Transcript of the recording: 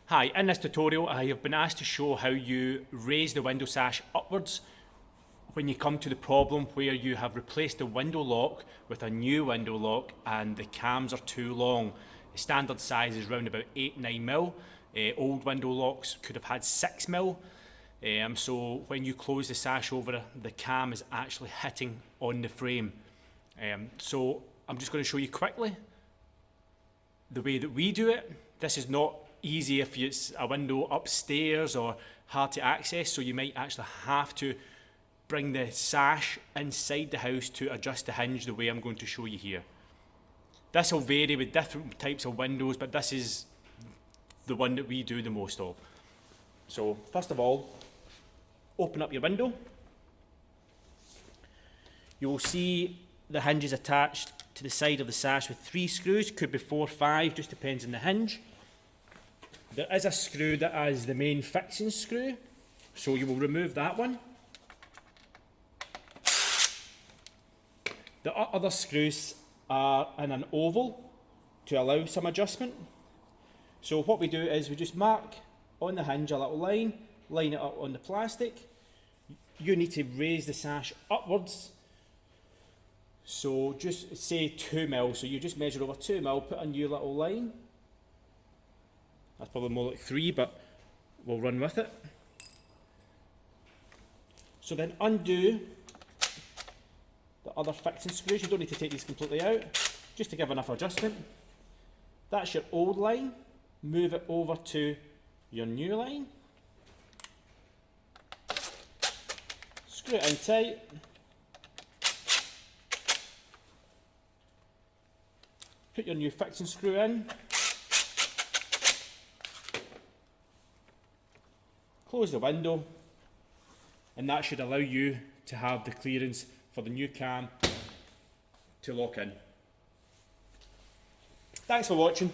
Hi, in this tutorial I have been asked to show how you raise the window sash upwards when you come to the problem where you have replaced the window lock with a new window lock and the cams are too long. The standard size is around about 8-9mm. Old window locks could have had 6mm. So when you close the sash over, the cam is actually hitting on the frame. So I'm just going to show you quickly the way that we do it. This is not easy if it's a window upstairs or hard to access, so you might actually have to bring the sash inside the house to adjust the hinge the way I'm going to show you here. This will vary with different types of windows, but this is the one that we do the most of. So first of all, open up your window. You will see the hinge is attached to the side of the sash with 3 screws, could be 4 or 5, just depends on the hinge. There is a screw that is the main fixing screw, so you will remove that one. The other screws are in an oval to allow some adjustment. So what we do is we just mark on the hinge a little line, line it up on the plastic. You need to raise the sash upwards. So just say 2mm, so you just measure over 2mm, put a new little line. That's probably more like 3, but we'll run with it. So then undo the other fixing screws. You don't need to take these completely out, just to give enough adjustment. That's your old line. Move it over to your new line. Screw it in tight. Put your new fixing screw in. Close the window, and that should allow you to have the clearance for the new cam to lock in. Thanks for watching.